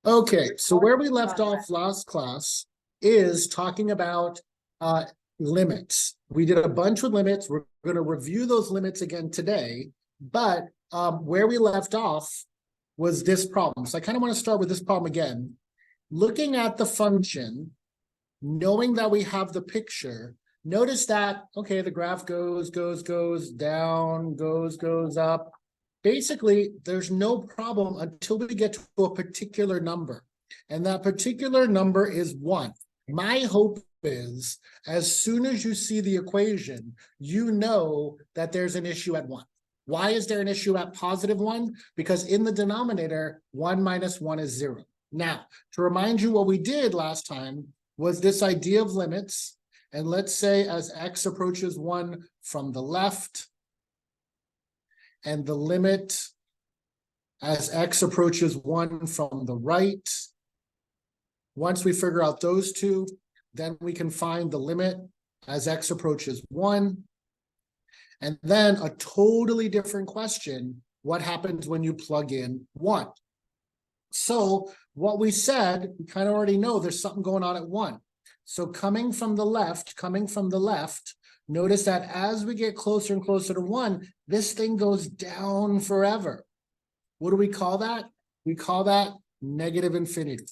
Okay, so where we left off last class is talking about limits. We did a bunch with limits. We're going to review those limits again today, but where we left off was this problem. So I kind of want to start with this problem again. Looking at the function, knowing that we have the picture, notice that, okay, the graph goes down, goes up. Basically, there's no problem until we get to a particular number. And that particular number is 1. My hope is, as soon as you see the equation, you know that there's an issue at 1. Why is there an issue at +1? Because in the denominator, 1 minus 1 is 0. Now, to remind you what we did last time was this idea of limits. And let's say as x approaches 1 from the left, and the limit as x approaches 1 from the right. Once we figure out those two, then we can find the limit as x approaches 1. And then a totally different question, what happens when you plug in 1? So what we said, we kind of already know there's something going on at 1. So coming from the left, notice that as we get closer and closer to 1, this thing goes down forever. What do we call that? We call that negative infinity.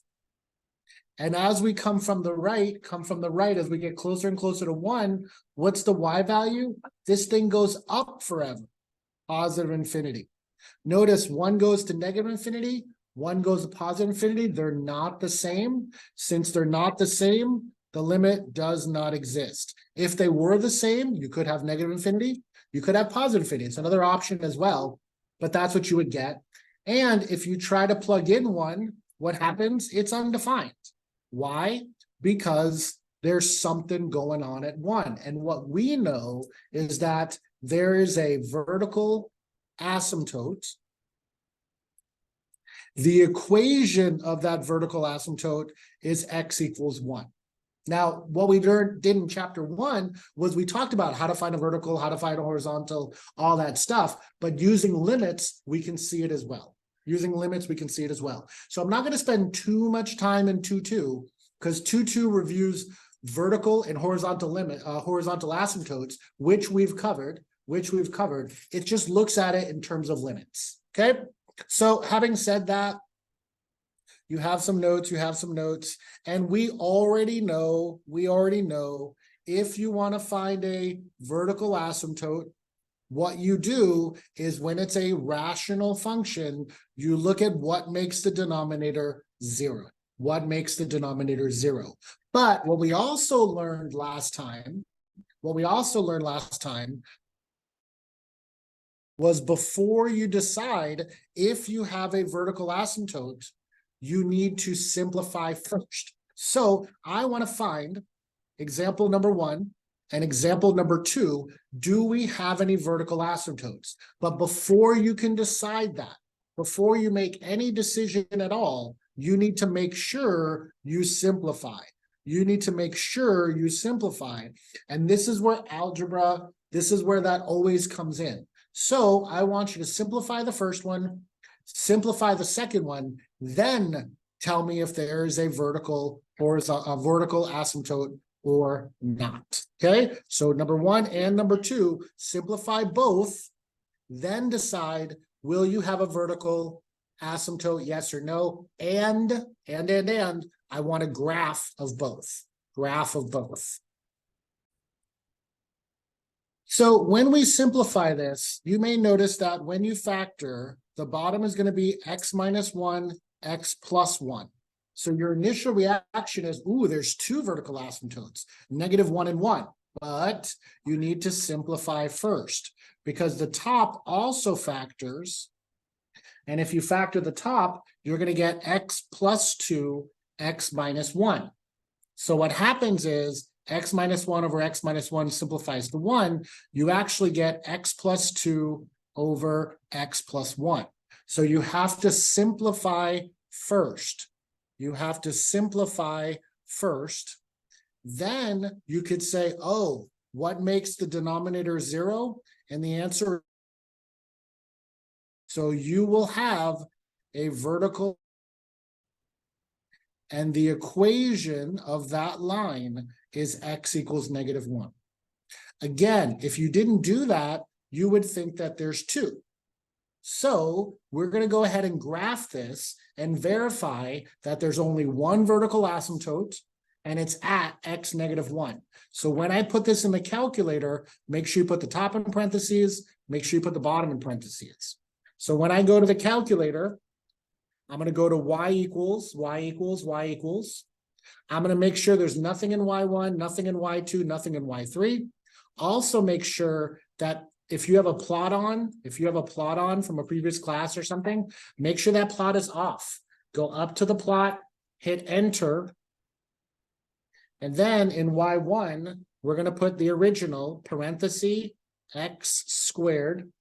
And as we come from the right, as we get closer and closer to 1, what's the y value? This thing goes up forever, positive infinity. Notice 1 goes to negative infinity, 1 goes to positive infinity. They're not the same. Since they're not the same, the limit does not exist. If they were the same, you could have negative infinity, you could have positive infinity. It's another option as well, but that's what you would get. And if you try to plug in 1, what happens? It's undefined. Why? Because there's something going on at 1. And what we know is that there is a vertical asymptote. The equation of that vertical asymptote is x equals 1. Now, what we did in chapter 1 was we talked about how to find a vertical, how to find a horizontal, all that stuff. But using limits, we can see it as well. So I'm not going to spend too much time in 2.2 because 2.2 reviews vertical and horizontal asymptotes, which we've covered. It just looks at it in terms of limits. Okay. So having said that, you have some notes, and we already know if you want to find a vertical asymptote, what you do is when it's a rational function, you look at what makes the denominator 0. But what we also learned last time was before you decide if you have a vertical asymptote, you need to simplify first. So I want to find example number 1 and example number 2. Do we have any vertical asymptotes? But before you can decide that, before you make any decision at all, you need to make sure you simplify. And this is where algebra, this is where that always comes in. So I want you to simplify the first one, simplify the second one, then tell me if there is a vertical asymptote or not. Okay, so number 1 and number 2, simplify both, then decide, will you have a vertical asymptote, yes or no? And I want a graph of both. So when we simplify this, you may notice that when you factor, the bottom is going to be x minus 1, x plus 1. So your initial reaction is, ooh, there's 2 vertical asymptotes, -1 and 1. But you need to simplify first because the top also factors. And if you factor the top, you're going to get x plus 2, x minus 1. So what happens is x minus 1 over x minus 1 simplifies to 1. You actually get x plus 2 over x plus 1. So you have to simplify first. Then you could say, oh, what makes the denominator 0? And the answer, so you will have a vertical And the equation of that line is x equals -1. Again, if you didn't do that, you would think that there's 2. So we're going to go ahead and graph this and verify that there's only one vertical asymptote and it's at x -1. So when I put this in the calculator, make sure you put the top in parentheses, make sure you put the bottom in parentheses. So when I go to the calculator, I'm going to go to y equals. I'm going to make sure there's nothing in y1, nothing in y2, nothing in y3. Also make sure that if you have a plot on from a previous class or something, make sure that plot is off. Go up to the plot, hit enter. And then in y1, we're going to put the original parenthesis x squared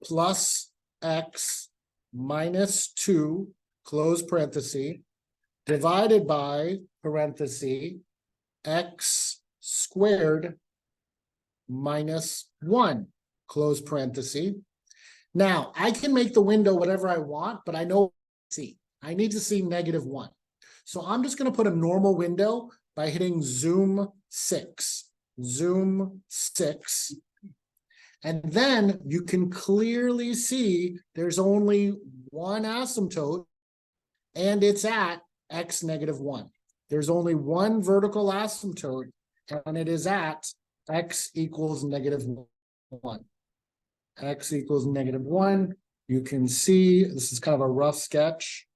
plus x minus 2, close parenthesis, divided by parenthesis x squared minus 1, close parenthesis. Now, I can make the window whatever I want, but I know I need to see -1. So I'm just going to put a normal window by hitting zoom 6. And then you can clearly see there's only one asymptote, and it's at x -1. There's only one vertical asymptote, and it is at x equals -1. X equals -1. You can see this is kind of a rough sketch,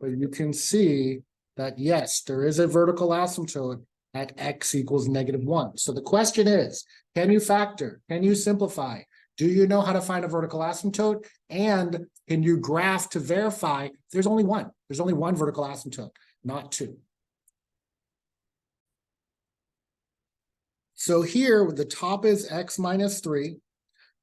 but you can see that yes, there is a vertical asymptote at x equals -1. So the question is, can you factor? Can you simplify? Do you know how to find a vertical asymptote? And can you graph to verify there's only one? There's only one vertical asymptote, not 2. So here, the top is x -3.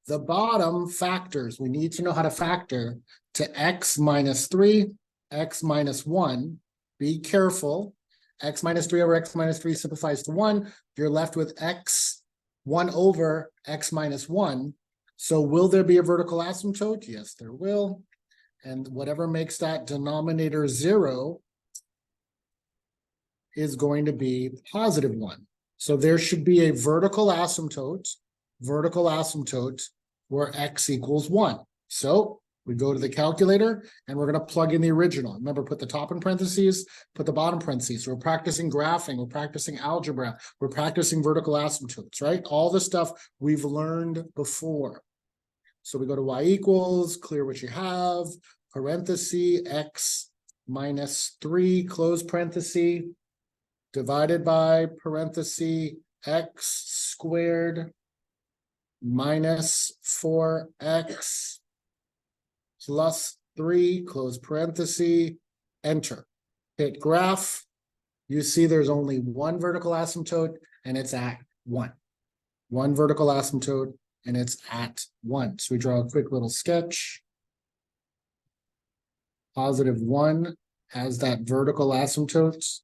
The bottom factors, we need to know how to factor to x -3, x -1. Be careful. X -3 over x -3 simplifies to 1. You're left with x 1 over x -1. So will there be a vertical asymptote? Yes, there will. And whatever makes that denominator 0 is going to be +1. So there should be a vertical asymptote where x equals 1. So we go to the calculator and we're going to plug in the original. Remember, put the top in parentheses, put the bottom parentheses. We're practicing graphing, we're practicing algebra, we're practicing vertical asymptotes, right? All the stuff we've learned before. So we go to y equals, clear what you have, parenthesis, x -3, close parenthesis, divided by parenthesis, x squared minus 4x plus 3, close parenthesis, enter. Hit graph. You see there's only one vertical asymptote, and it's at 1. One vertical asymptote, and it's at 1. So we draw a quick little sketch. +1 has that vertical asymptote.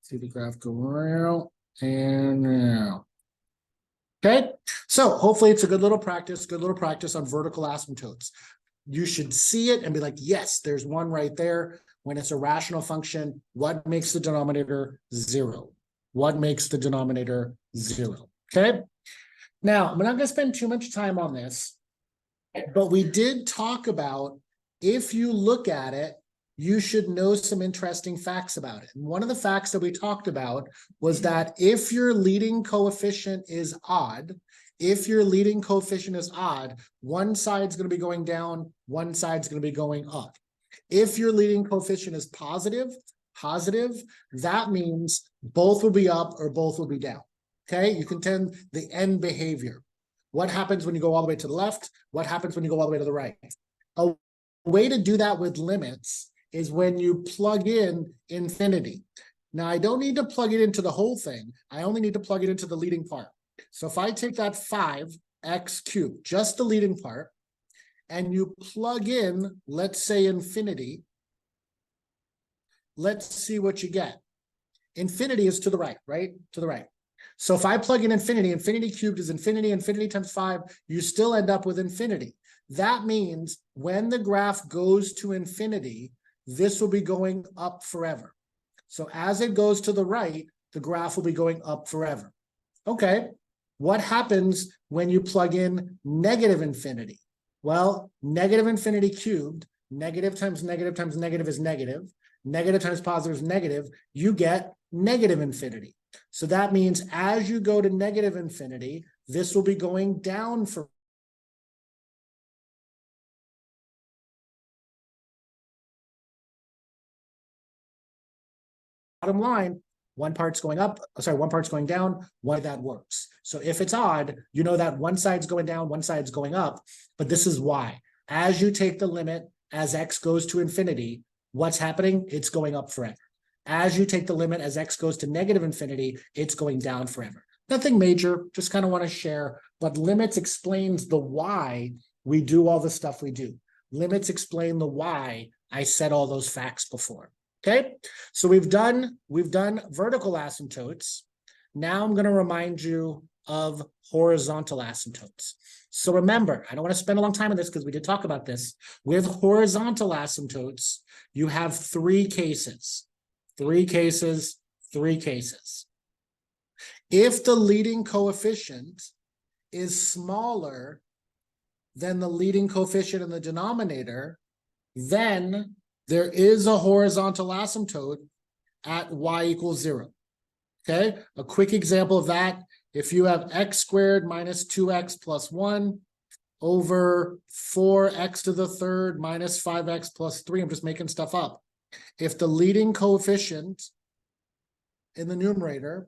See the graph go around and around. Okay, so hopefully it's a good little practice on vertical asymptotes. You should see it and be like, yes, there's one right there. When it's a rational function, what makes the denominator 0? What makes the denominator 0? Okay, now I'm not going to spend too much time on this, but we did talk about if you look at it, you should know some interesting facts about it. And one of the facts that we talked about was that if your leading coefficient is odd, one side's going to be going down, one side's going to be going up. If your leading coefficient is positive, that means both will be up or both will be down. Okay, you can tend the end behavior. What happens when you go all the way to the left? What happens when you go all the way to the right? A way to do that with limits is when you plug in infinity. Now, I don't need to plug it into the whole thing. I only need to plug it into the leading part. So if I take that 5x cubed, just the leading part, and you plug in, let's say, infinity, let's see what you get. Infinity is to the right, right? To the right. So if I plug in infinity, infinity cubed is infinity, infinity times 5, you still end up with infinity. that means when the graph goes to infinity, this will be going up forever. So as it goes to the right, the graph will be going up forever. Okay, what happens when you plug in negative infinity? Well, negative infinity cubed, negative times negative times negative is negative, negative times positive is negative, you get negative infinity. So that means as you go to negative infinity, this will be going down for bottom line, one part's going up, sorry, one part's going down, why that works. So if it's odd, you know that one side's going down, one side's going up, but this is why. As you take the limit, as x goes to infinity, what's happening? It's going up forever. As you take the limit, as x goes to negative infinity, it's going down forever. Nothing major, just kind of want to share, but limits explains the why we do all the stuff we do. Limits explain the why I said all those facts before. Okay, so we've done vertical asymptotes. Now I'm going to remind you of horizontal asymptotes. So remember, I don't want to spend a long time on this because we did talk about this. With horizontal asymptotes, you have three cases. Three cases. If the leading coefficient is smaller than the leading coefficient in the denominator, then there is a horizontal asymptote at y equals 0. Okay, a quick example of that, if you have x squared minus 2x plus 1 over 4x to the third minus 5x plus 3, I'm just making stuff up. If the leading coefficient in the numerator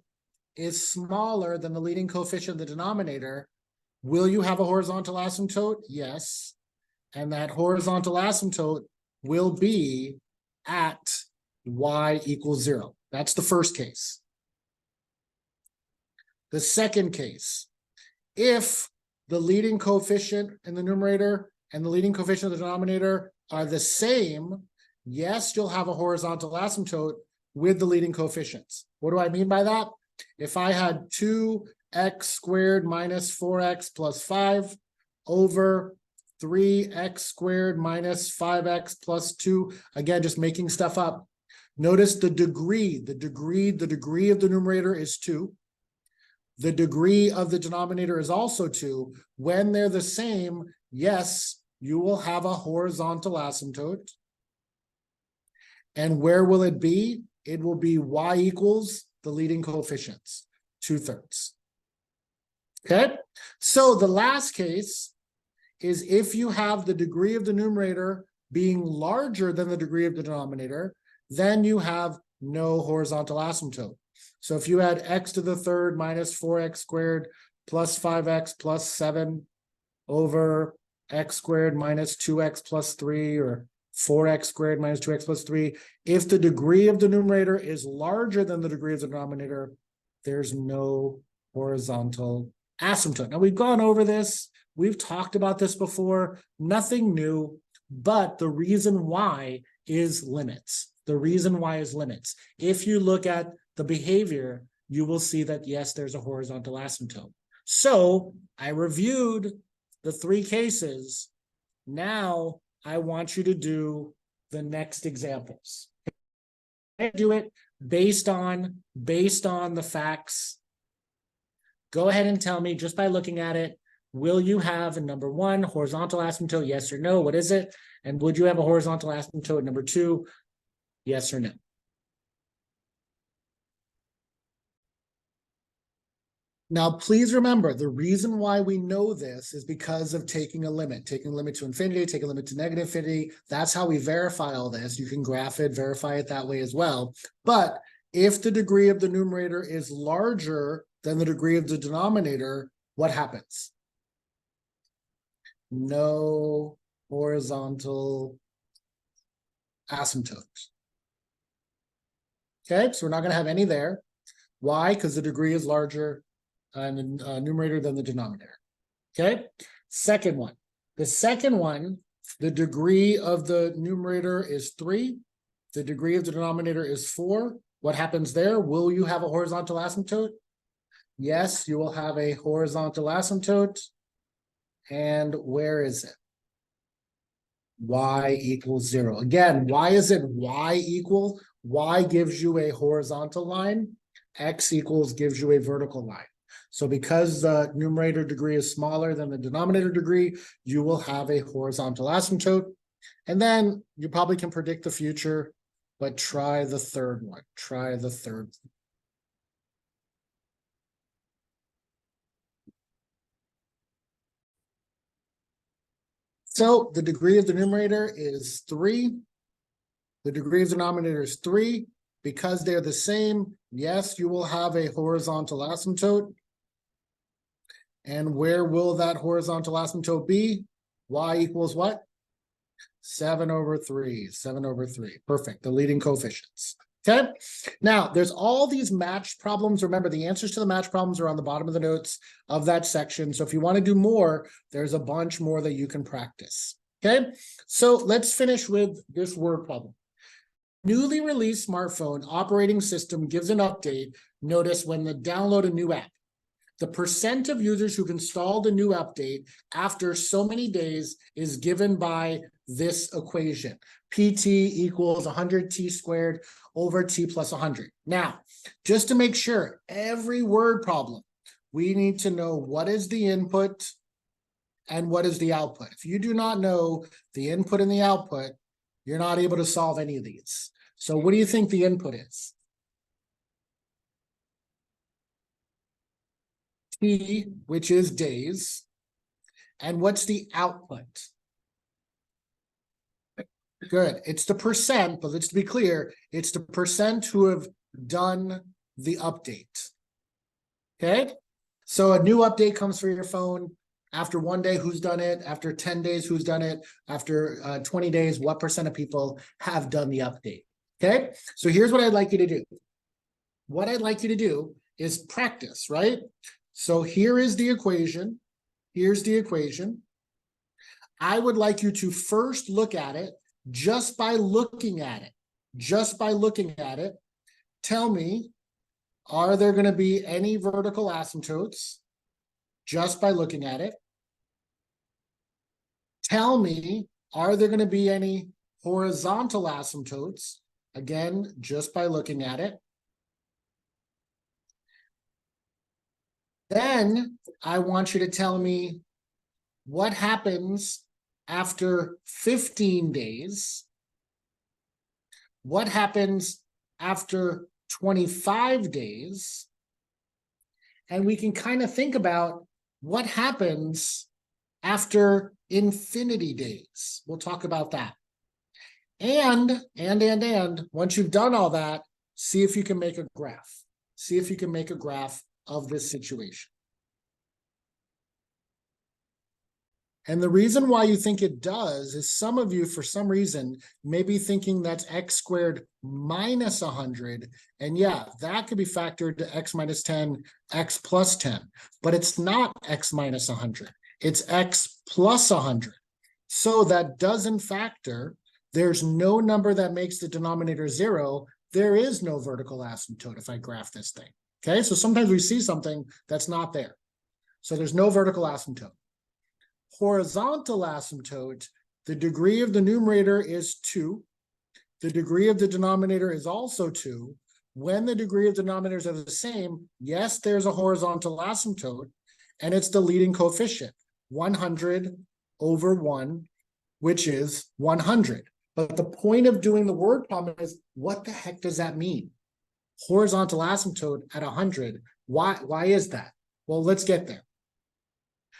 is smaller than the leading coefficient in the denominator, will you have a horizontal asymptote? Yes. And that horizontal asymptote will be at y equals 0. That's the first case. The second case, if the leading coefficient in the numerator and the leading coefficient in the denominator are the same, yes, you'll have a horizontal asymptote with the leading coefficients. What do I mean by that? If I had 2x squared minus 4x plus 5 over 3x squared minus 5x plus 2, again, just making stuff up. Notice the degree of the numerator is 2. The degree of the denominator is also 2. When they're the same, yes, you will have a horizontal asymptote. And where will it be? It will be y equals the leading coefficients, 2/3. Okay, so the last case is if you have the degree of the numerator being larger than the degree of the denominator, then you have no horizontal asymptote. So if you had x to the third minus 4x squared plus 5x plus 7 over x squared minus 2x plus 3, or 4x squared minus 2x plus 3, if the degree of the numerator is larger than the degree of the denominator, there's no horizontal asymptote. Now, we've gone over this. We've talked about this before. Nothing new, but the reason why is limits. The reason why is limits. If you look at the behavior, you will see that, yes, there's a horizontal asymptote. So I reviewed the three cases. Now I want you to do the next examples. I do it based on the facts. Go ahead and tell me just by looking at it, will you have a number 1 horizontal asymptote, yes or no? What is it? And would you have a horizontal asymptote number 2, yes or no? Now, please remember, the reason why we know this is because of taking a limit to infinity, taking a limit to negative infinity. That's how we verify all this. You can graph it, verify it that way as well. But if the degree of the numerator is larger than the degree of the denominator, what happens? No horizontal asymptotes. Okay, so we're not going to have any there. Why? Because the degree is larger in the numerator than the denominator. Okay, second one. The second one, the degree of the numerator is 3. The degree of the denominator is 4. What happens there? Will you have a horizontal asymptote? Yes, you will have a horizontal asymptote. And where is it? y equals 0. Again, why is it y equal? Y gives you a horizontal line. X equals gives you a vertical line. So because the numerator degree is smaller than the denominator degree, you will have a horizontal asymptote. And then you probably can predict the future, but try the third one. Try the third. So the degree of the numerator is 3. The degree of the denominator is 3. Because they're the same, yes, you will have a horizontal asymptote. And where will that horizontal asymptote be? Y equals what? 7/3. 7/3. Perfect. The leading coefficients. Okay. Now, there's all these matched problems. Remember, the answers to the match problems are on the bottom of the notes of that section. So if you want to do more, there's a bunch more that you can practice. Okay. So let's finish with this word problem. Newly released smartphone operating system gives an update. Notice when they download a new app. The percent of users who've installed a new update after so many days is given by this equation. PT equals 100t squared over t plus 100. Now, just to make sure, every word problem, we need to know what is the input and what is the output. If you do not know the input and the output, you're not able to solve any of these. So what do you think the input is? T, which is days. And what's the output? Good. It's the percent, but let's be clear. It's the percent who have done the update. Okay? So a new update comes for your phone. After 1 day, who's done it? After 10 days, who's done it? After 20 days, what percent of people have done the update? Okay? So here's what I'd like you to do. What I'd like you to do is practice, right? So here is the equation. Here's the equation. I would like you to first look at it just by looking at it. Just by looking at it, tell me, are there going to be any vertical asymptotes? Just by looking at it. Tell me, are there going to be any horizontal asymptotes? Again, just by looking at it. Then I want you to tell me what happens after 15 days. What happens after 25 days? And we can kind of think about what happens after infinity days. We'll talk about that. And once you've done all that, see if you can make a graph. See if you can make a graph of this situation. And the reason why you think it does is some of you, for some reason, may be thinking that's x squared minus 100. And yeah, that could be factored to x minus 10, x plus 10. But it's not x minus 100. It's x plus 100. So that doesn't factor. There's no number that makes the denominator 0. There is no vertical asymptote if I graph this thing. Okay, so sometimes we see something that's not there. So there's no vertical asymptote. Horizontal asymptote, the degree of the numerator is 2. The degree of the denominator is also 2. When the degree of the denominators are the same, yes, there's a horizontal asymptote, and it's the leading coefficient, 100/1, which is 100. But the point of doing the word problem is, what the heck does that mean? Horizontal asymptote at 100. Why is that? Well, let's get there.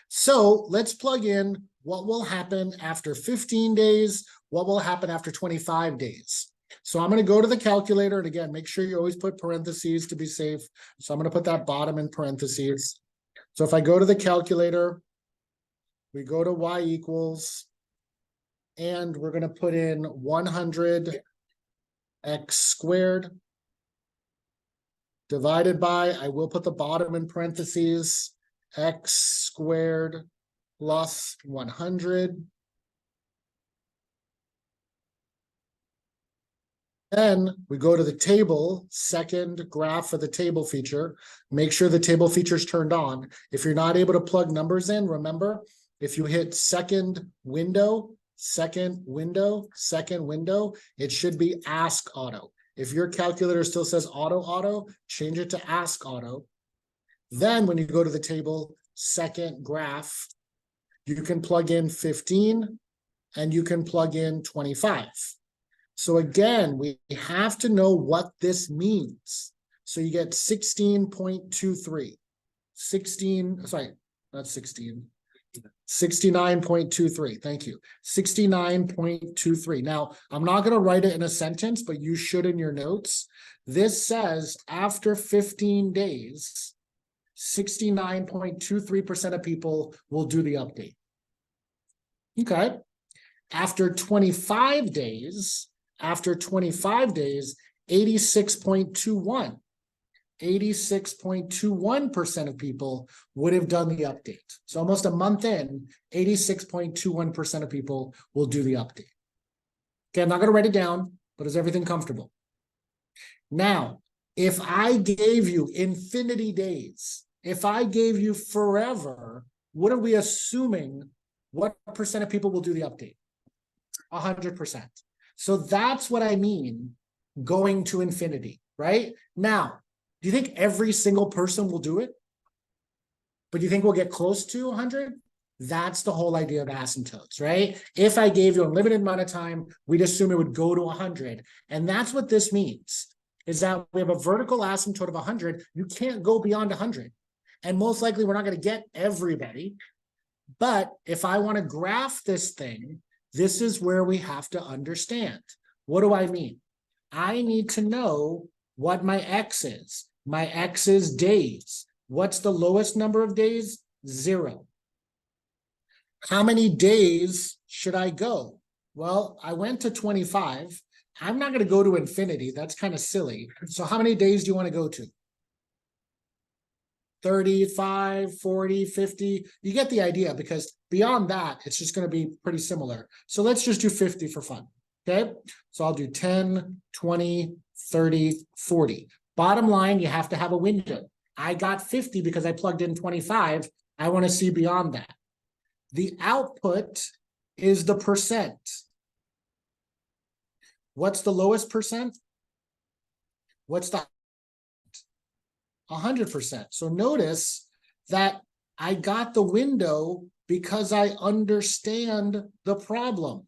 So let's plug in what will happen after 15 days, what will happen after 25 days. So I'm going to go to the calculator, and again, make sure you always put parentheses to be safe. So I'm going to put that bottom in parentheses. So if I go to the calculator, we go to y equals, and we're going to put in 100 x squared divided by, I will put the bottom in parentheses, x squared plus 100. Then we go to the table, second graph for the table feature. Make sure the table feature is turned on. If you're not able to plug numbers in, remember, if you hit second window, second window, it should be ask auto. If your calculator still says auto, change it to ask auto. Then when you go to the table, second graph, you can plug in 15 and you can plug in 25. So again, we have to know what this means. So you get 16.23, 69.23. Thank you. 69.23. Now, I'm not going to write it in a sentence, but you should in your notes. This says after 15 days, 69.23% of people will do the update. Okay. After 25 days, 86.21. 86.21% of people would have done the update. So almost a month in, 86.21% of people will do the update. Okay, I'm not going to write it down, but is everything comfortable? Now, if I gave you infinity days, if I gave you forever, what are we assuming? What percent of people will do the update? 100%. So that's what I mean going to infinity, right? Now, do you think every single person will do it? But do you think we'll get close to 100? That's the whole idea of asymptotes, right? If I gave you a limited amount of time, we'd assume it would go to 100. And that's what this means, is that we have a vertical asymptote of 100. You can't go beyond 100. And most likely we're not going to get everybody. But if I want to graph this thing, this is where we have to understand. What do I mean? I need to know what my X is. My X is days. What's the lowest number of days? 0. How many days should I go? Well, I went to 25. I'm not going to go to infinity. That's kind of silly. So how many days do you want to go to? 35, 40, 50. You get the idea, because beyond that, it's just going to be pretty similar. So let's just do 50 for fun. Okay. So I'll do 10, 20, 30, 40. Bottom line, you have to have a window. I got 50 because I plugged in 25. I want to see beyond that. The output is the percent. What's the lowest percent? What's the 100%. So notice that I got the window because I understand the problem.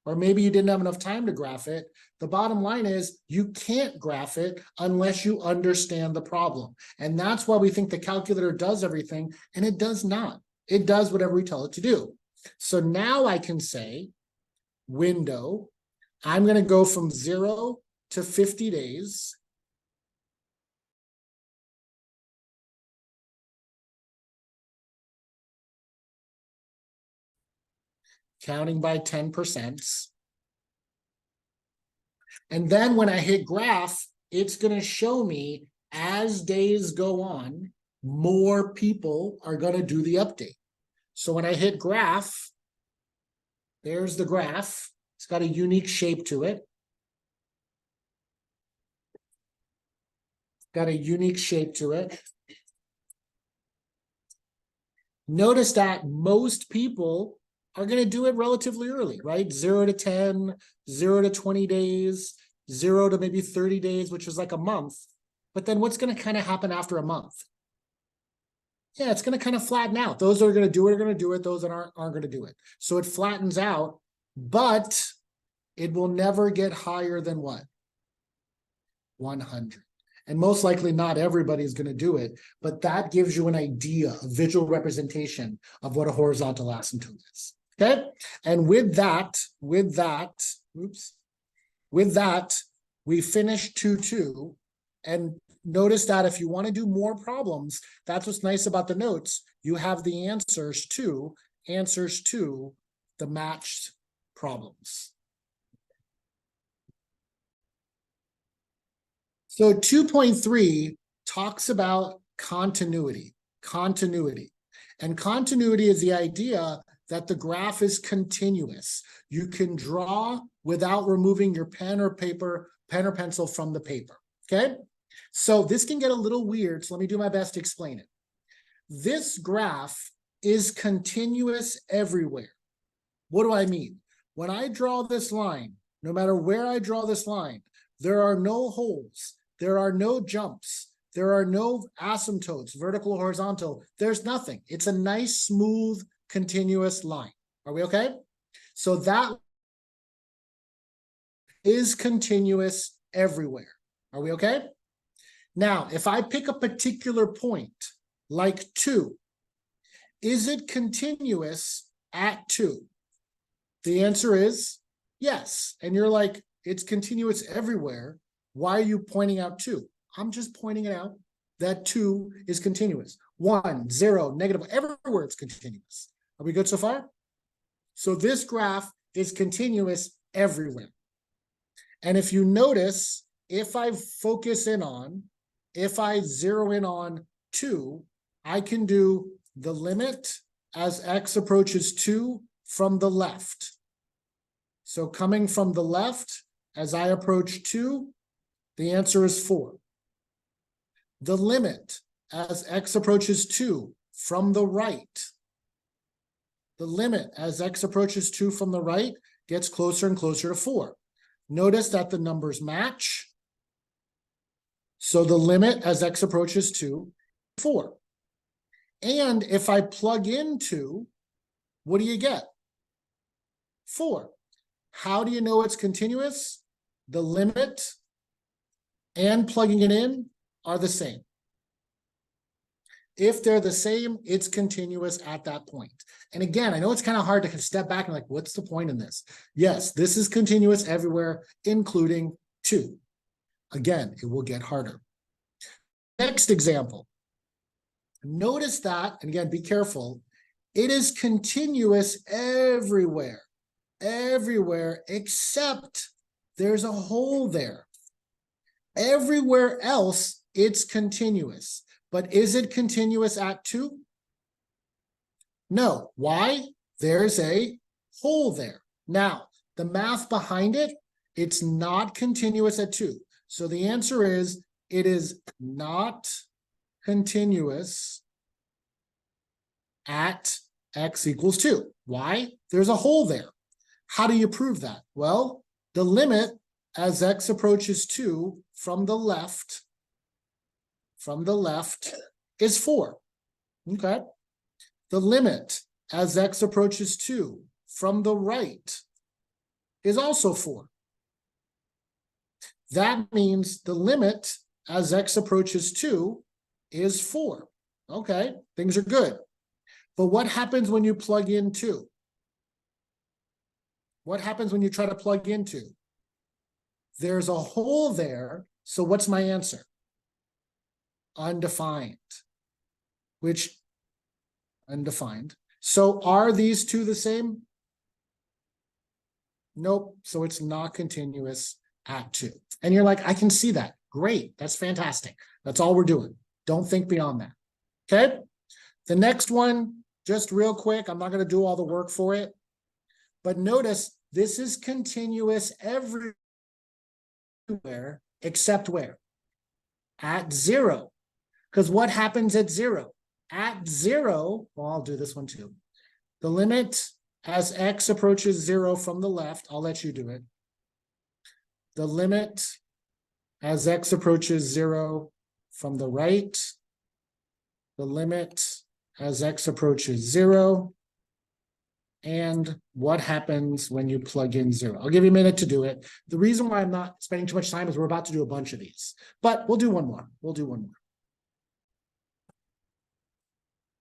Or maybe you didn't have enough time to graph it. The bottom line is you can't graph it unless you understand the problem. And that's why we think the calculator does everything, and it does not. It does whatever we tell it to do. So now I can say window, I'm going to go from 0 to 50 days. Counting by 10%. And then when I hit graph, it's going to show me as days go on, more people are going to do the update. So when I hit graph, there's the graph. It's got a unique shape to it. Got a unique shape to it. Notice that most people are going to do it relatively early, right? 0 to 10, 0 to 20 days, 0 to maybe 30 days, which is like a month. But then what's going to kind of happen after a month? Yeah, it's going to kind of flatten out. Those that are going to do it are going to do it. Those that aren't going to do it. So it flattens out, but it will never get higher than what? 100. And most likely not everybody is going to do it, but that gives you an idea, a visual representation of what a horizontal asymptote is. Okay. And with that, we finished 2-2. And notice that if you want to do more problems, that's what's nice about the notes. You have the answers to the matched problems. So 2.3 talks about continuity. And continuity is the idea that the graph is continuous. You can draw without removing your pen or pencil from the paper, okay? So this can get a little weird, so let me do my best to explain it. This graph is continuous everywhere. What do I mean? When I draw this line, no matter where I draw this line, there are no holes, there are no jumps, there are no asymptotes, vertical or horizontal. There's nothing. It's a nice, smooth, continuous line. Are we okay? So that is continuous everywhere. Are we okay? Now, if I pick a particular point, like 2, is it continuous at 2? The answer is yes. And you're like, it's continuous everywhere. Why are you pointing out 2? I'm just pointing it out that 2 is continuous. 1, 0, negative, everywhere it's continuous. Are we good so far? So this graph is continuous everywhere. And if you notice, if I zero in on 2, I can do the limit as x approaches 2 from the left. So coming from the left, as I approach 2, the answer is 4. The limit as x approaches 2 from the right. The limit as x approaches 2 from the right gets closer and closer to 4. Notice that the numbers match. So the limit as x approaches 2, 4. And if I plug in 2, what do you get? 4. How do you know it's continuous? The limit and plugging it in are the same. If they're the same, it's continuous at that point. And again, I know it's kind of hard to step back and like, what's the point in this? Yes, this is continuous everywhere, including 2. Again, it will get harder. Next example. Notice that, and again, be careful, it is continuous everywhere. Everywhere except there's a hole there. Everywhere else, it's continuous. But is it continuous at 2? No. Why? There's a hole there. Now, the math behind it, it's not continuous at 2. So the answer is, it is not continuous at x equals 2. Why? There's a hole there. How do you prove that? Well, the limit as x approaches 2 from the left is 4. Okay. The limit as x approaches 2 from the right is also 4. That means the limit as x approaches 2 is 4. Okay, things are good. But what happens when you plug in 2? What happens when you try to plug in 2? There's a hole there, so what's my answer? Undefined. Which, undefined. So are these two the same? Nope, so it's not continuous at 2. And you're like, I can see that. Great, that's fantastic. That's all we're doing. Don't think beyond that. Okay? The next one, just real quick, I'm not going to do all the work for it. But notice, this is continuous everywhere except where? At 0. Because what happens at 0? At 0, well, I'll do this one too. The limit as x approaches 0 from the left, I'll let you do it. The limit as x approaches 0 from the right. The limit as x approaches 0. And what happens when you plug in 0? I'll give you a minute to do it. The reason why I'm not spending too much time is we're about to do a bunch of these. But we'll do one more. We'll do one more.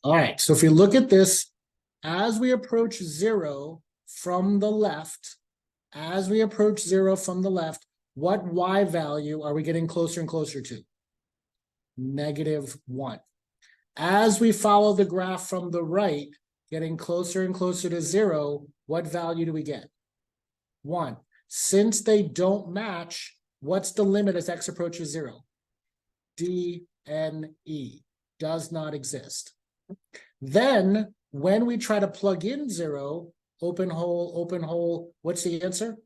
All right, so if you look at this, as we approach 0 from the left, what y value are we getting closer and closer to? -1. As we follow the graph from the right, getting closer and closer to 0, what value do we get? 1. Since they don't match, what's the limit as x approaches 0? DNE, does not exist. Then, when we try to plug in 0, open hole, what's the answer?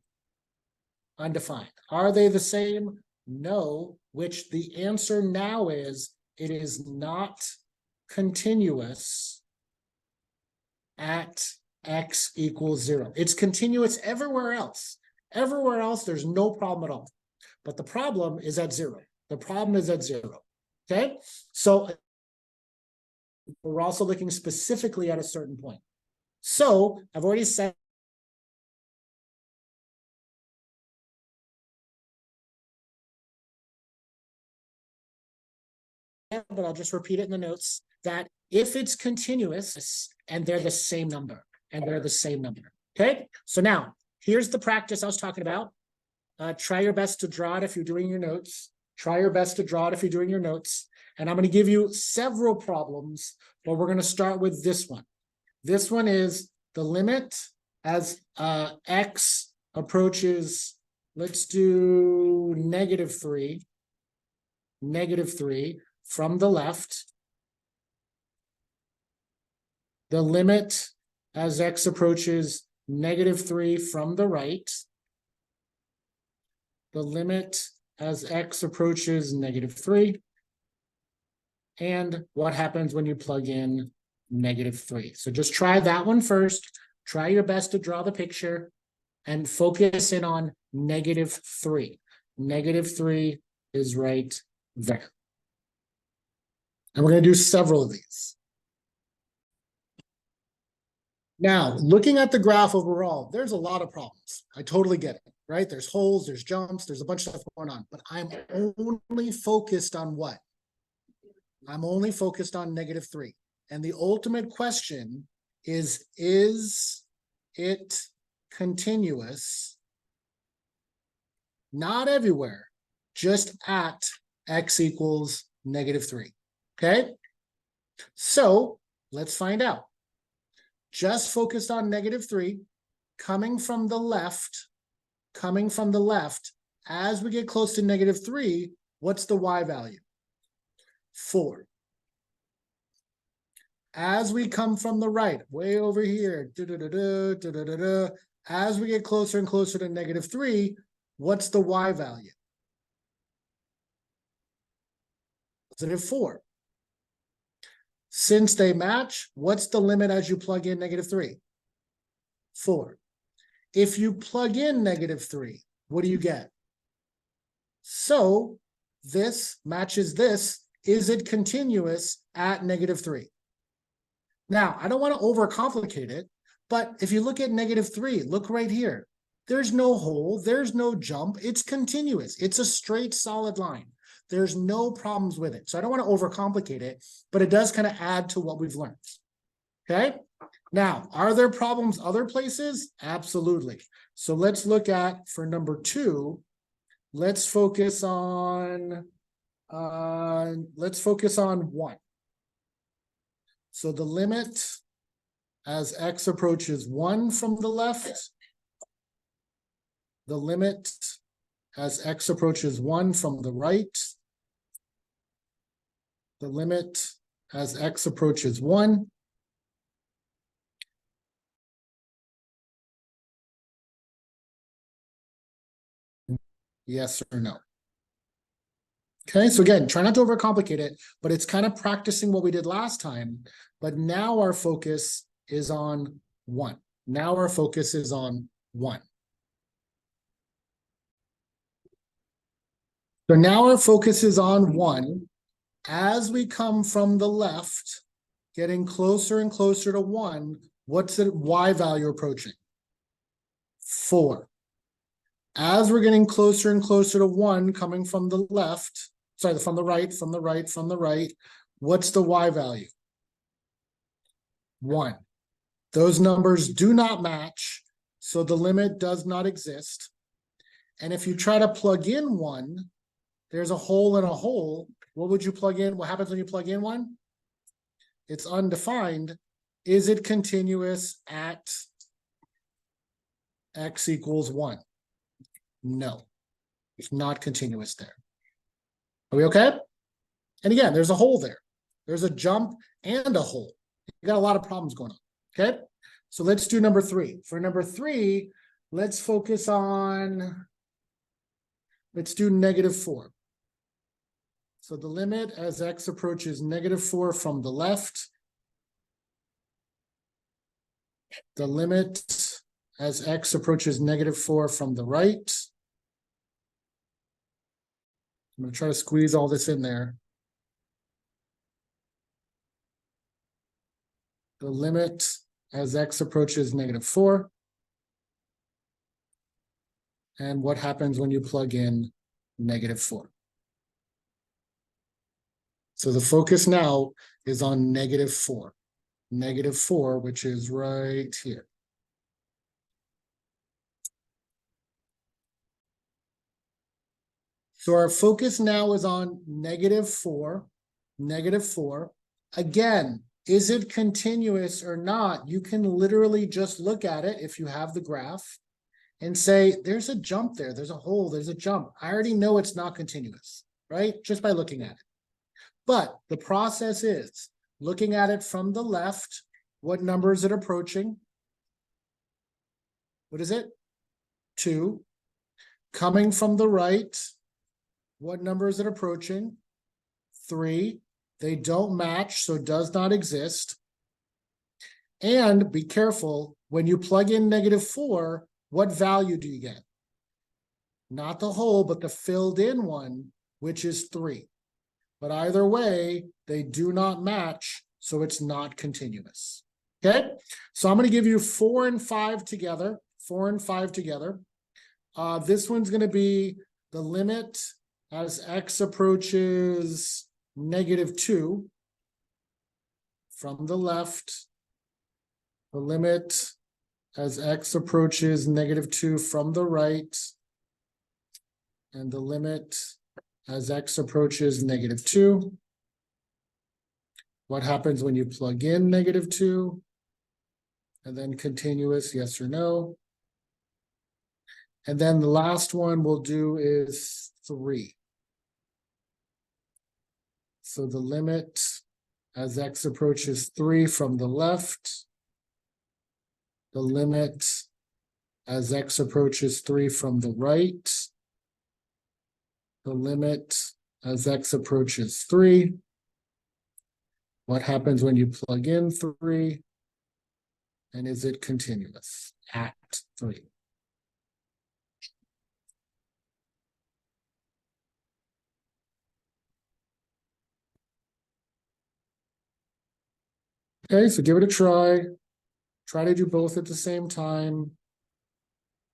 Undefined. Are they the same? No, which the answer now is, it is not continuous at x equals 0. It's continuous everywhere else. Everywhere else, there's no problem at all. But the problem is at 0. The problem is at 0. Okay? So we're also looking specifically at a certain point. So I've already said, but I'll just repeat it in the notes, that if it's continuous and they're the same number, okay? So now, here's the practice I was talking about. Try your best to draw it if you're doing your notes. Try your best to draw it if you're doing your notes. And I'm going to give you several problems, but we're going to start with this one. This one is the limit as x approaches, let's do -3 from the left. The limit as x approaches -3 from the right. The limit as x approaches -3. And what happens when you plug in -3. So just try that one first. Try your best to draw the picture and focus in on -3. -3 is right there. And we're going to do several of these. Now, looking at the graph overall, there's a lot of problems. I totally get it, right? There's holes, there's jumps, there's a bunch of stuff going on. But I'm only focused on what? I'm only focused on -3. And the ultimate question is it continuous? Not everywhere, just at x equals -3. Okay? So let's find out. Just focused on -3, coming from the left, as we get close to -3, what's the y value? 4. As we come from the right, way over here, as we get closer and closer to -3, what's the y value? +4. Since they match, what's the limit as you plug in -3? 4. If you plug in -3, what do you get? So this matches this. Is it continuous at -3? Now, I don't want to overcomplicate it, but if you look at -3, look right here. There's no hole, there's no jump, it's continuous. It's a straight, solid line. There's no problems with it. So I don't want to overcomplicate it, but it does kind of add to what we've learned. Okay? Now, are there problems other places? Absolutely. So let's look at, for number 2, let's focus on 1. So the limit as x approaches 1 from the left, the limit as x approaches 1 from the right, the limit as x approaches 1, yes or no? Okay, so again, try not to overcomplicate it, but it's kind of practicing what we did last time. But now our focus is on 1. Now our focus is on 1. So now our focus is on 1. As we come from the left, getting closer and closer to 1, what's the y value approaching? 4. As we're getting closer and closer to 1, coming from the left, sorry, from the right, what's the y value? 1. Those numbers do not match, so the limit does not exist. And if you try to plug in 1, there's a hole in a hole. What would you plug in? What happens when you plug in 1? It's undefined. Is it continuous at x equals 1? No, it's not continuous there. Are we okay? And again, there's a hole there. There's a jump and a hole. You got a lot of problems going on. Okay, so let's do number 3. For number 3, let's focus on, let's do -4. So the limit as x approaches -4 from the left, the limit as x approaches -4 from the right. I'm going to try to squeeze all this in there. The limit as x approaches -4. And what happens when you plug in -4? So the focus now is on -4. -4, which is right here. So our focus now is on -4, -4. Again, is it continuous or not? You can literally just look at it if you have the graph and say, there's a jump there, there's a hole, there's a jump. I already know it's not continuous, right? Just by looking at it. But the process is looking at it from the left. What number is it approaching? What is it? 2. Coming from the right, what number is it approaching? 3. They don't match, so it does not exist. And be careful, when you plug in -4, what value do you get? Not the whole, but the filled in one, which is 3. But either way, they do not match, so it's not continuous. Okay, so I'm going to give you 4 and 5 together. 4 and 5 together. This one's going to be the limit as x approaches -2 from the left. The limit as x approaches -2 from the right. And the limit as x approaches -2. What happens when you plug in -2? And then continuous, yes or no. And then the last one we'll do is 3. So the limit as x approaches 3 from the left. The limit as x approaches 3 from the right. The limit as x approaches 3. What happens when you plug in 3? And is it continuous at 3? Okay, so give it a try. Try to do both at the same time.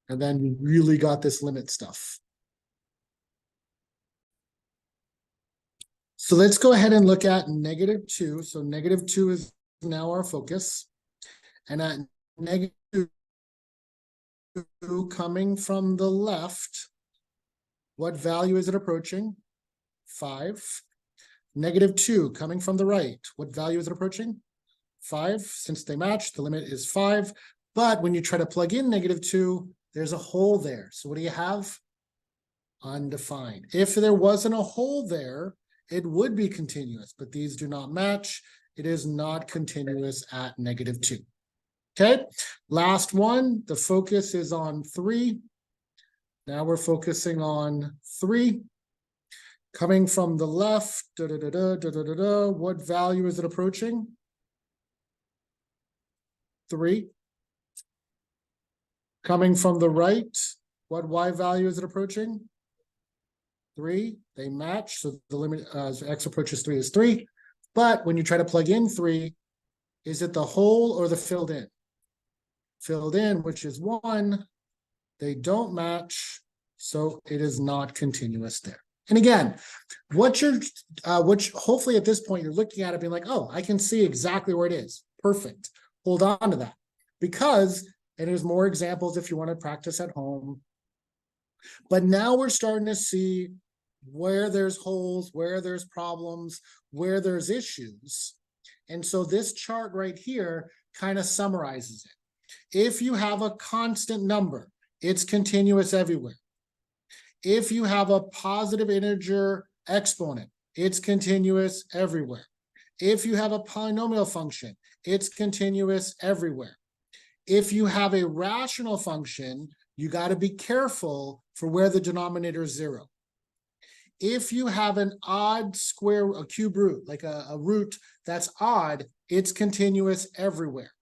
And then you really got this limit stuff. So let's go ahead and look at -2. So -2 is now our focus. And at -2 coming from the left, what value is it approaching? 5. -2 coming from the right, what value is it approaching? 5. Since they match, the limit is 5. But when you try to plug in -2, there's a hole there. So what do you have? Undefined. If there wasn't a hole there, it would be continuous, but these do not match. It is not continuous at -2. Okay, last one, the focus is on 3. Now we're focusing on 3. Coming from the left, what value is it approaching? 3. Coming from the right, what y value is it approaching? 3. They match, so the limit as x approaches 3 is 3. But when you try to plug in 3, is it the whole or the filled in? Filled in, which is 1. They don't match, so it is not continuous there. And again, which hopefully at this point you're looking at it being like, oh, I can see exactly where it is. Perfect. Hold on to that. Because, and there's more examples if you want to practice at home. But now we're starting to see where there's holes, where there's problems, where there's issues. And so this chart right here kind of summarizes it. If you have a constant number, it's continuous everywhere. If you have a positive integer exponent, it's continuous everywhere. If you have a polynomial function, it's continuous everywhere. If you have a rational function, you got to be careful for where the denominator is 0. If you have an odd square, a cube root, like a root that's odd, it's continuous everywhere.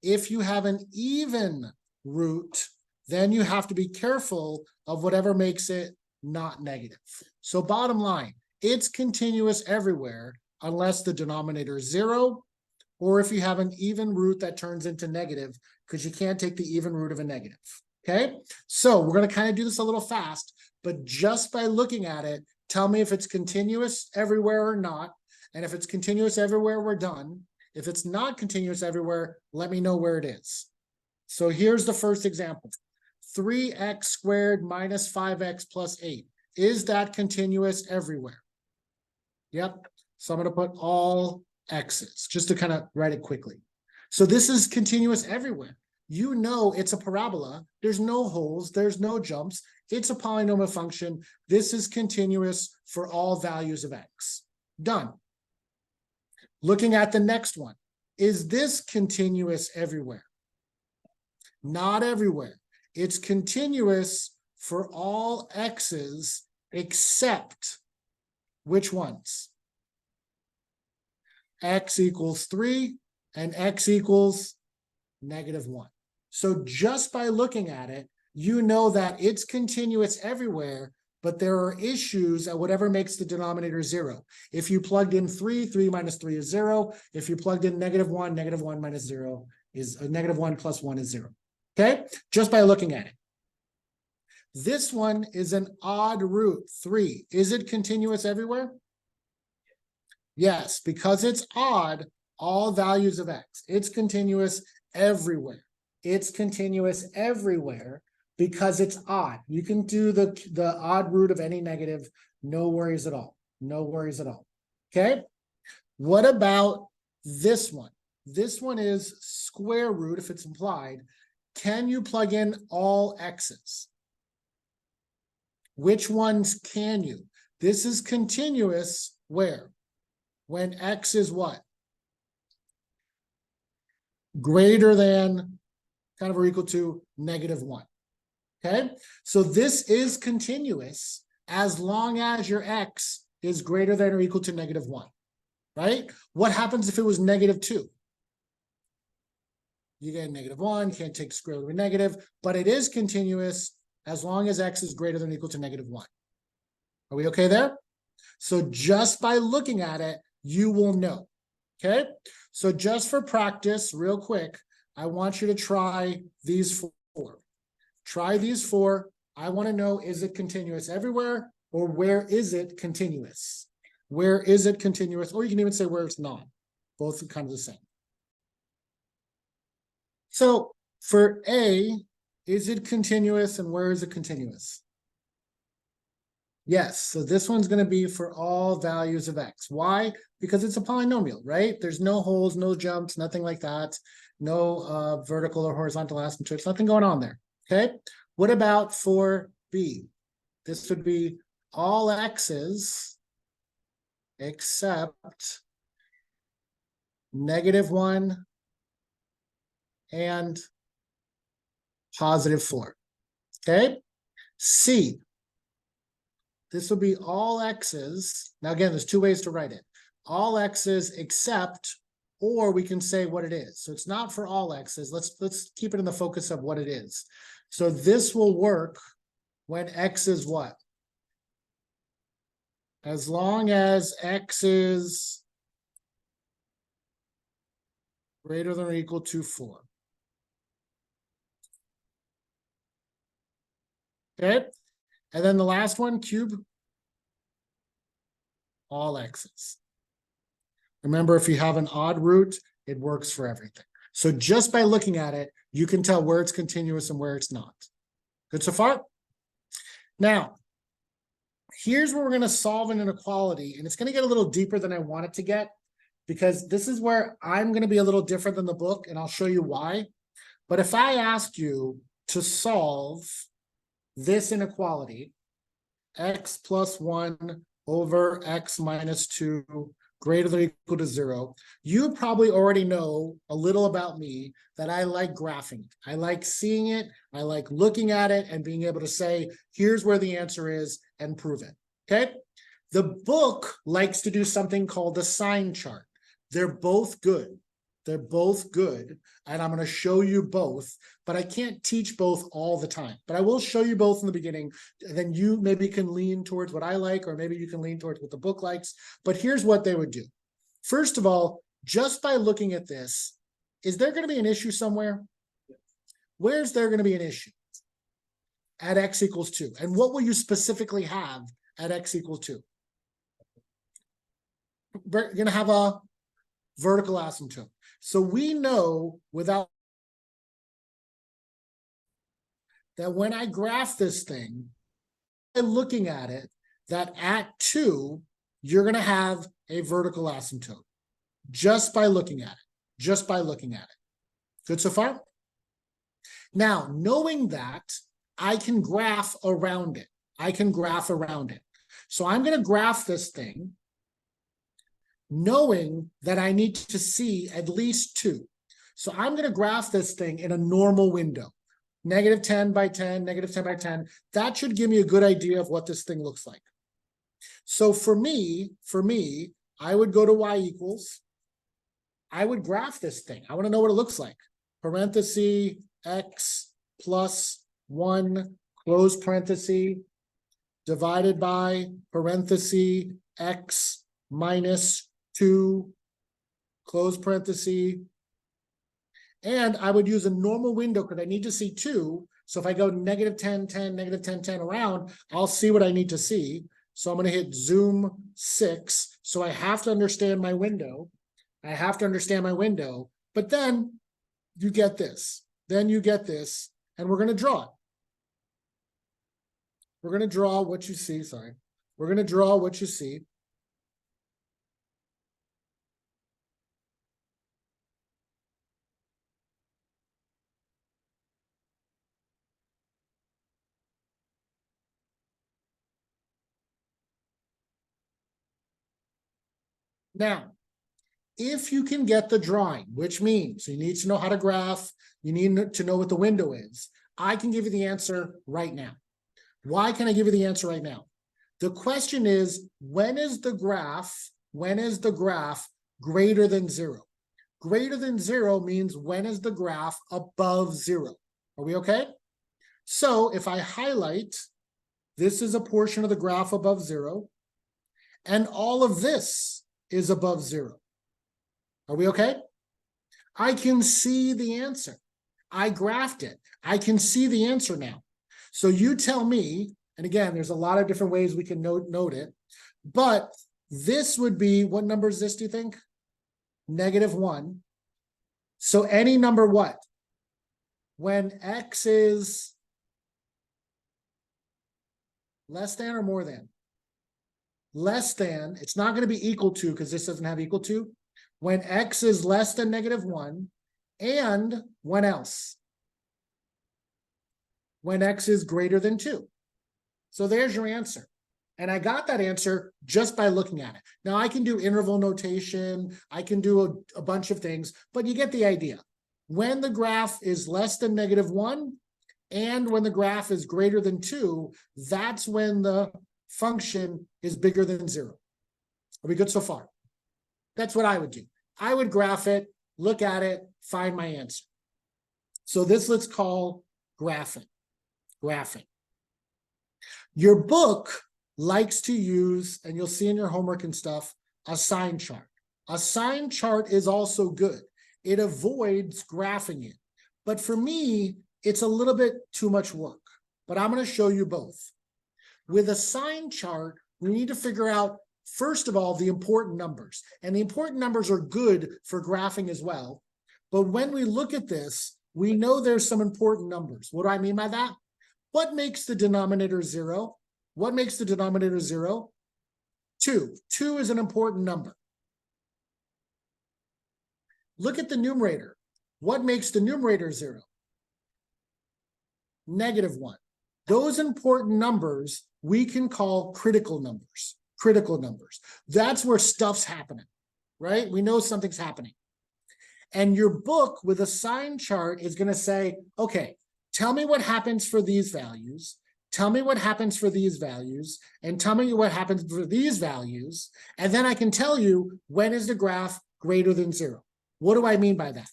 If you have an even root, then you have to be careful of whatever makes it not negative. So bottom line, it's continuous everywhere unless the denominator is 0, or if you have an even root that turns into negative, because you can't take the even root of a negative. Okay, so we're going to kind of do this a little fast, but just by looking at it, tell me if it's continuous everywhere or not. And if it's continuous everywhere, we're done. If it's not continuous everywhere, let me know where it is. So here's the first example. 3x squared minus 5x plus 8. Is that continuous everywhere? Yep. So I'm going to put all x's just to kind of write it quickly. So this is continuous everywhere. You know it's a parabola. There's no holes. There's no jumps. It's a polynomial function. This is continuous for all values of x. Done. Looking at the next one. Is this continuous everywhere? Not everywhere. It's continuous for all x's except which ones? X equals 3 and x equals -1. So just by looking at it, you know that it's continuous everywhere, but there are issues at whatever makes the denominator 0. If you plugged in 3, 3 minus 3 is 0. If you plugged in -1, -1 minus 0 is -1 plus 1 is 0. Okay, just by looking at it. This one is an odd root, 3. Is it continuous everywhere? Yes, because it's odd, all values of x. It's continuous everywhere. It's continuous everywhere because it's odd. You can do the odd root of any negative, no worries at all. No worries at all. Okay? What about this one? This one is square root, if it's implied. Can you plug in all x's? Which ones can you? This is continuous where? When x is what? Greater than, kind of or equal to -1. Okay? So this is continuous as long as your x is greater than or equal to -1. Right? What happens if it was -2? You get -1, can't take square root of a negative, but it is continuous as long as x is greater than or equal to -1. Are we okay there? So just by looking at it, you will know. Okay? So just for practice, real quick, I want you to try these 4. Try these 4. I want to know, is it continuous everywhere, or where is it continuous? Where is it continuous? Or you can even say where it's not. Both are kind of the same. So for A, is it continuous and where is it continuous? Yes, so this one's going to be for all values of x. Why? Because it's a polynomial, right? There's no holes, no jumps, nothing like that. No vertical or horizontal asymptotes, nothing going on there, okay? What about for B? This would be all x's except -1 and +4, okay? C. This will be all x's. Now, again, there's 2 ways to write it. All x's except, or we can say what it is. So it's not for all x's. Let's keep it in the focus of what it is. So this will work when x is what? As long as x is greater than or equal to 4. Okay? And then the last one, cube, all x's. Remember, if you have an odd root, it works for everything. So just by looking at it, you can tell where it's continuous and where it's not. Good so far? Now, here's where we're going to solve an inequality, and it's going to get a little deeper than I want it to get, because this is where I'm going to be a little different than the book, and I'll show you why. But if I asked you to solve this inequality, x plus 1 over x minus 2 greater than or equal to 0, you probably already know a little about me, that I like graphing. I like seeing it. I like looking at it and being able to say, here's where the answer is and prove it. Okay? The book likes to do something called a sign chart. They're both good. They're both good, and I'm going to show you both, but I can't teach both all the time. But I will show you both in the beginning, and then you maybe can lean towards what I like, or maybe you can lean towards what the book likes. But here's what they would do. First of all, just by looking at this, is there going to be an issue somewhere? Where's there going to be an issue? At x equals 2. And what will you specifically have at x equals 2? We're going to have a vertical asymptote. So we know without that when I graph this thing, and looking at it, that at 2, you're going to have a vertical asymptote just by looking at it, just by looking at it. Good so far? Now, knowing that, I can graph around it. I can graph around it. So I'm going to graph this thing knowing that I need to see at least 2. So I'm going to graph this thing in a normal window. Negative 10 by 10, negative 10 by 10. That should give me a good idea of what this thing looks like. So for me, I would go to y equals. I would graph this thing. I want to know what it looks like. Parenthesis x plus 1, close parenthesis, divided by parenthesis x minus 2, close parenthesis. And I would use a normal window because I need to see 2. So if I go negative 10, 10, negative 10, 10 around, I'll see what I need to see. So I'm going to hit zoom 6. So I have to understand my window. I have to understand my window. But then you get this. Then you get this. And we're going to draw it. We're going to draw what you see. Sorry. We're going to draw what you see. Now, if you can get the drawing, which means you need to know how to graph, you need to know what the window is, I can give you the answer right now. Why can I give you the answer right now? The question is, when is the graph greater than 0? Greater than 0 means when is the graph above 0? Are we okay? So if I highlight, this is a portion of the graph above 0, and all of this is above 0. Are we okay? I can see the answer. I graphed it. I can see the answer now. So you tell me, and again, there's a lot of different ways we can note it, but this would be, what number is this, do you think? Negative 1. So any number what? When x is less than or more than? Less than, it's not going to be equal to because this doesn't have equal to. When x is less than negative 1, and when else? When x is greater than 2. So there's your answer. And I got that answer just by looking at it. Now I can do interval notation, I can do a bunch of things, but you get the idea. When the graph is less than negative 1, and when the graph is greater than 2, that's when the function is bigger than 0. Are we good so far? That's what I would do. I would graph it, look at it, find my answer. So this let's call graphing. Graphing. Your book likes to use, and you'll see in your homework and stuff, a sign chart. A sign chart is also good. It avoids graphing it. But for me, it's a little bit too much work. But I'm going to show you both. With a sign chart, we need to figure out, first of all, the important numbers. And the important numbers are good for graphing as well. But when we look at this, we know there's some important numbers. What do I mean by that? What makes the denominator 0? What makes the denominator 0? 2. 2 is an important number. Look at the numerator. What makes the numerator 0? Negative 1. Those important numbers we can call critical numbers. Critical numbers. That's where stuff's happening, right? We know something's happening. And your book with a sign chart is going to say, okay, tell me what happens for these values, tell me what happens for these values, and tell me what happens for these values, and then I can tell you when is the graph greater than 0. What do I mean by that?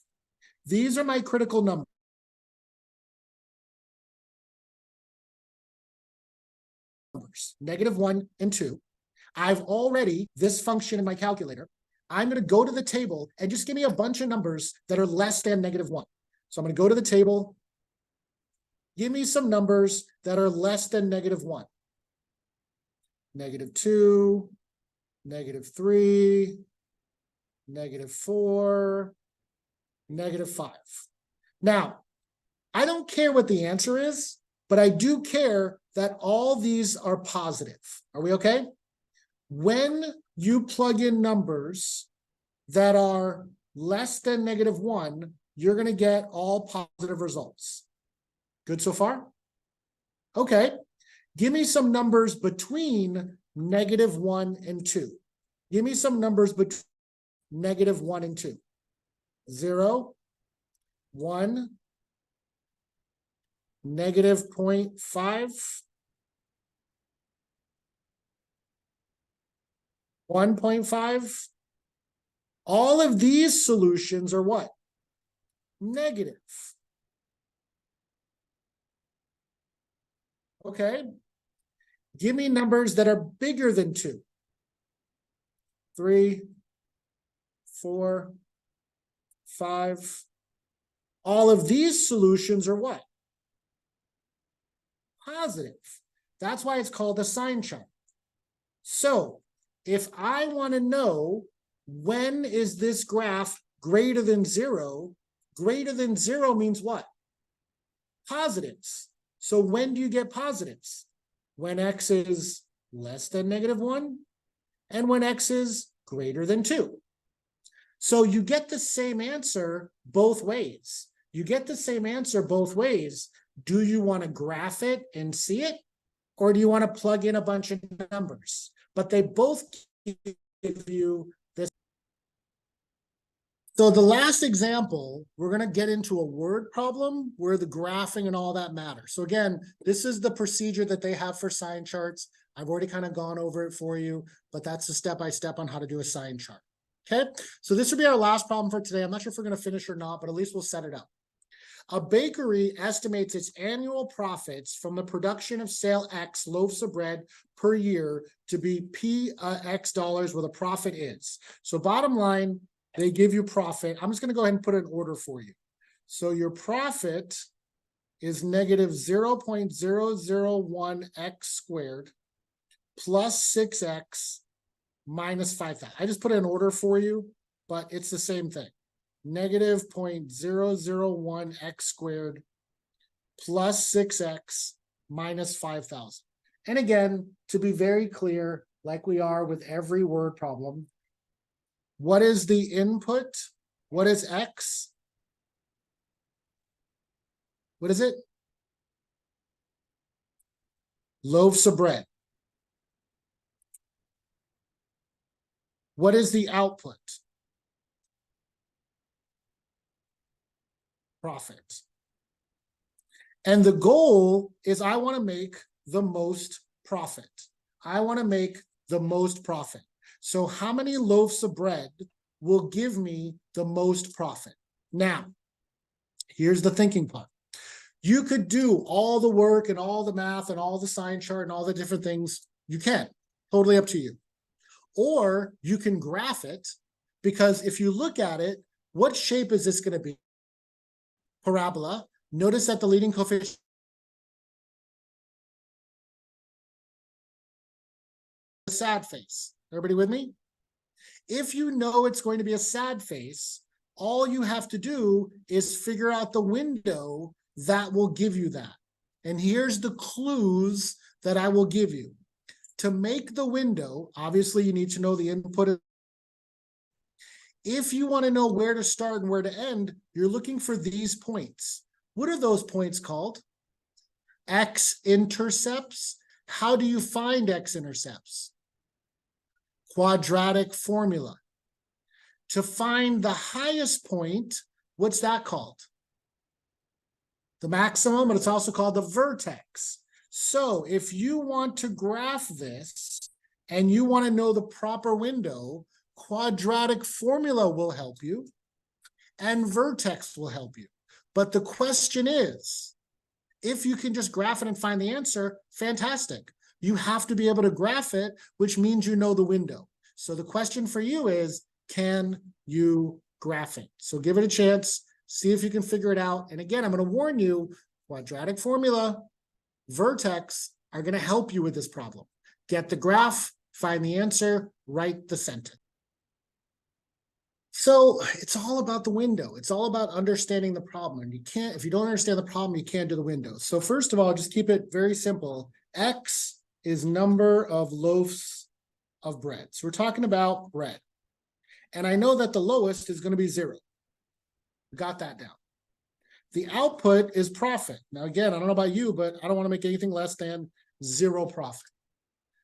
These are my critical numbers. -1 and 2. I've already, this function in my calculator, I'm going to go to the table and just give me a bunch of numbers that are less than -1. So I'm going to go to the table, give me some numbers that are less than -1. -2, -3, -4, -5. Now, I don't care what the answer is, but I do care that all these are positive. Are we okay? When you plug in numbers that are less than -1, you're going to get all positive results. Good so far? Okay. Give me some numbers between -1 and 2. Give me some numbers between -1 and 2. 0, 1, -0.5, 1.5. All of these solutions are what? Negative. Okay. Give me numbers that are bigger than 2. 3, 4, 5. All of these solutions are what? Positive. That's why it's called a sign chart. So if I want to know when is this graph greater than 0, greater than 0 means what? Positives. So when do you get positives? When x is less than -1 and when x is greater than 2. So you get the same answer both ways. You get the same answer both ways. Do you want to graph it and see it? Or do you want to plug in a bunch of numbers? But they both give you this. So the last example, we're going to get into a word problem where the graphing and all that matters. So again, this is the procedure that they have for sign charts. I've already kind of gone over it for you, but that's the step-by-step on how to do a sign chart. Okay, so this will be our last problem for today. I'm not sure if we're going to finish or not, but at least we'll set it up. A bakery estimates its annual profits from the production of sale X loaves of bread per year to be X dollars, where the profit is. So bottom line, they give you profit. I'm just going to go ahead and put an order for you. So your profit is -0.001 x squared plus 6x minus 5,000. I just put an order for you, but it's the same thing. -0.001 x squared plus 6x minus 5,000. And again, to be very clear, like we are with every word problem, what is the input? What is x? What is it? Loaves of bread. What is the output? Profit. And the goal is I want to make the most profit. I want to make the most profit. So how many loaves of bread will give me the most profit? Now, here's the thinking part. You could do all the work and all the math and all the sign chart and all the different things. You can. Totally up to you. Or you can graph it, because if you look at it, what shape is this going to be? Parabola. Notice that the leading coefficient is a sad face. Everybody with me? If you know it's going to be a sad face, all you have to do is figure out the window that will give you that. And here's the clues that I will give you. To make the window, obviously you need to know the input. If you want to know where to start and where to end, you're looking for these points. What are those points called? X-intercepts. How do you find x-intercepts? Quadratic formula. To find the highest point, what's that called? The maximum, but it's also called the vertex. So if you want to graph this and you want to know the proper window, quadratic formula will help you. and vertex will help you. But the question is, if you can just graph it and find the answer, fantastic. You have to be able to graph it, which means you know the window. So the question for you is, can you graph it? So give it a chance, see if you can figure it out. And again, I'm going to warn you, quadratic formula, vertex are going to help you with this problem. Get the graph, find the answer, write the sentence. So it's all about the window. It's all about understanding the problem. And you can't, if you don't understand the problem, you can't do the window. So first of all, just keep it very simple. X is number of loaves of bread. So we're talking about bread. And I know that the lowest is going to be 0. Got that down. The output is profit. Now, again, I don't know about you, but I don't want to make anything less than 0 profit.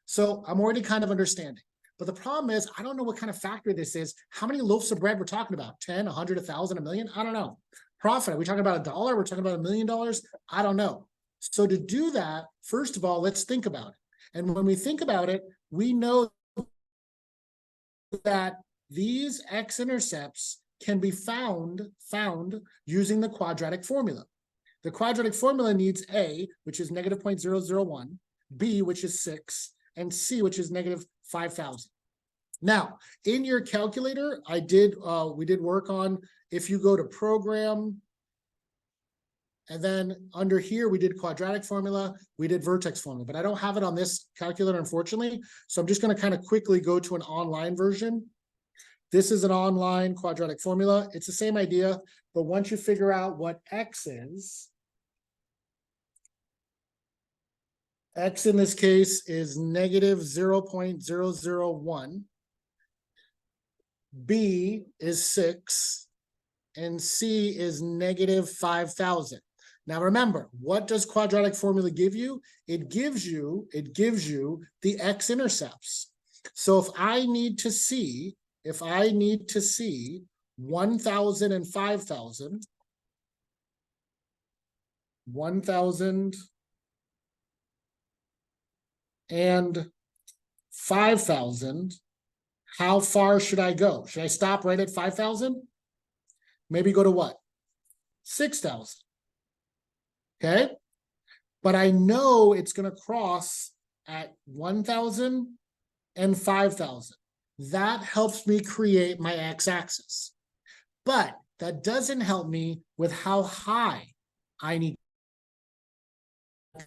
So I'm already kind of understanding. But the problem is, I don't know what kind of factor this is. How many loaves of bread we're talking about? 10, 100, 1,000, a million? I don't know. Profit, are we talking about $1? We're talking about $1 million? I don't know. So to do that, first of all, let's think about it. And when we think about it, we know that these x-intercepts can be found using the quadratic formula. The quadratic formula needs A, which is negative 0.001, B, which is 6, and C, which is negative 5,000. Now, in your calculator, we did work on, if you go to program, and then under here, we did quadratic formula, we did vertex formula, but I don't have it on this calculator, unfortunately. So I'm just going to kind of quickly go to an online version. This is an online quadratic formula. It's the same idea, but once you figure out what X is, X in this case is negative 0.001. B is 6, and C is negative 5,000. Now remember, what does quadratic formula give you? It gives you the x-intercepts. So if I need to see 1,000 and 5,000, 1,000 and 5,000, how far should I go? Should I stop right at 5,000? Maybe go to what? 6,000. Okay? But I know it's going to cross at 1,000 and 5,000. That helps me create my x-axis. But that doesn't help me with how high I need.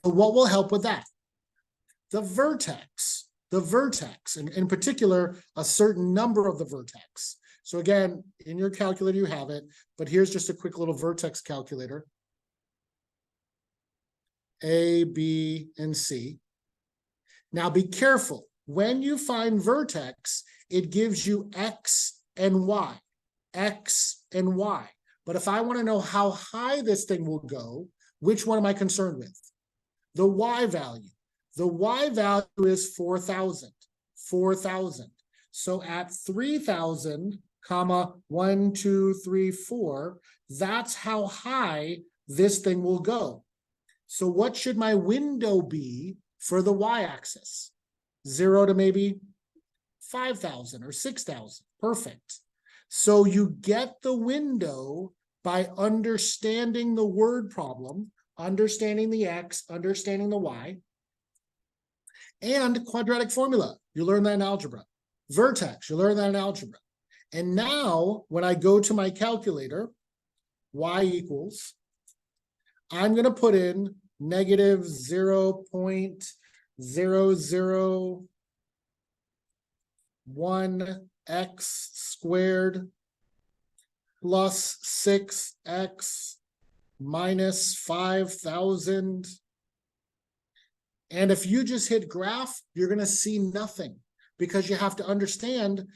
So what will help with that? The vertex, and in particular, a certain number of the vertex. So again, in your calculator, you have it, but here's just a quick little vertex calculator. A, B, and C. Now be careful. When you find vertex, it gives you X and Y, X and Y. But if I want to know how high this thing will go, which one am I concerned with? The Y value. The Y value is 4,000, 4,000. So at 3,000, comma, 1, 2, 3, 4, that's how high this thing will go. So what should my window be for the y-axis? 0 to maybe 5,000 or 6,000. Perfect. So you get the window by understanding the word problem, understanding the x, understanding the y, and quadratic formula. You learn that in algebra. Vertex, you learn that in algebra. And now when I go to my calculator, y equals, I'm going to put in negative 0.001 x squared plus 6x minus 5,000. And if you just hit graph, you're going to see nothing because you have to understand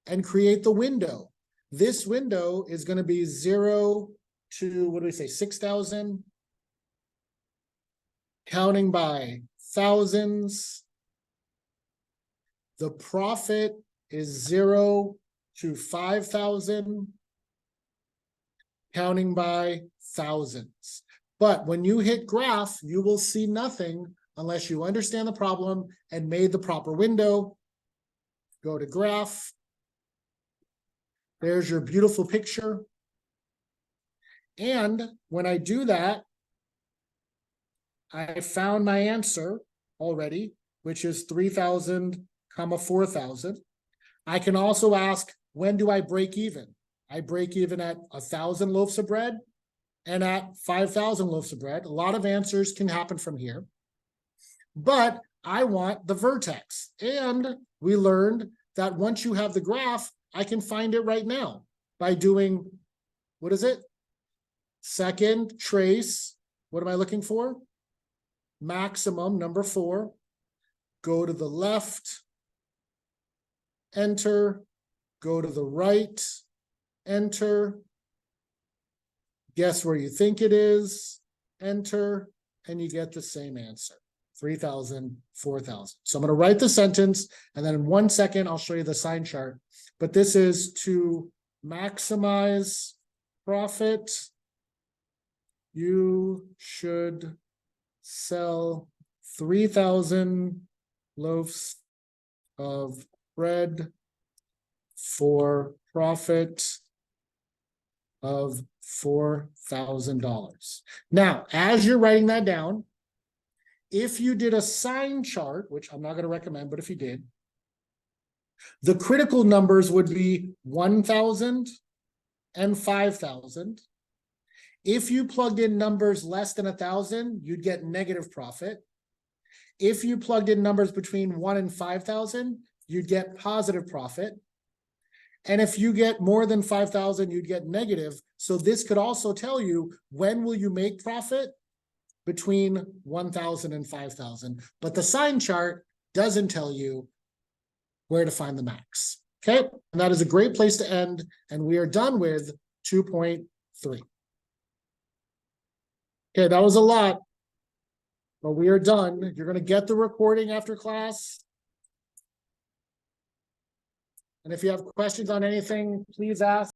and create the window. This window is going to be 0 to, what do we say, 6,000, counting by thousands. The profit is 0 to 5,000, counting by thousands. But when you hit graph, you will see nothing unless you understand the problem and made the proper window. Go to graph. There's your beautiful picture. And when I do that, I found my answer already, which is 3,000, 4,000. I can also ask, when do I break even? I break even at 1,000 loaves of bread and at 5,000 loaves of bread. A lot of answers can happen from here. But I want the vertex. And we learned that once you have the graph, I can find it right now by doing, what is it? Second trace. What am I looking for? Maximum, number 4. Go to the left, enter, go to the right, enter, guess where you think it is, enter, and you get the same answer, 3,000, 4,000. So I'm going to write the sentence, and then in 1 second, I'll show you the sign chart. But this is to maximize profit, you should sell 3,000 loaves of bread for profit of $4,000. Now, as you're writing that down, if you did a sign chart, which I'm not going to recommend, but if you did, the critical numbers would be 1,000 and 5,000. If you plugged in numbers less than 1,000, you'd get negative profit. If you plugged in numbers between 1 and 5,000, you'd get positive profit. And if you get more than 5,000, you'd get negative. So this could also tell you, when will you make profit? Between 1,000 and 5,000. But the sign chart doesn't tell you where to find the max. Okay, and that is a great place to end. And we are done with 2.3. Okay, that was a lot, but we are done. You're going to get the recording after class. And if you have questions on anything, please ask.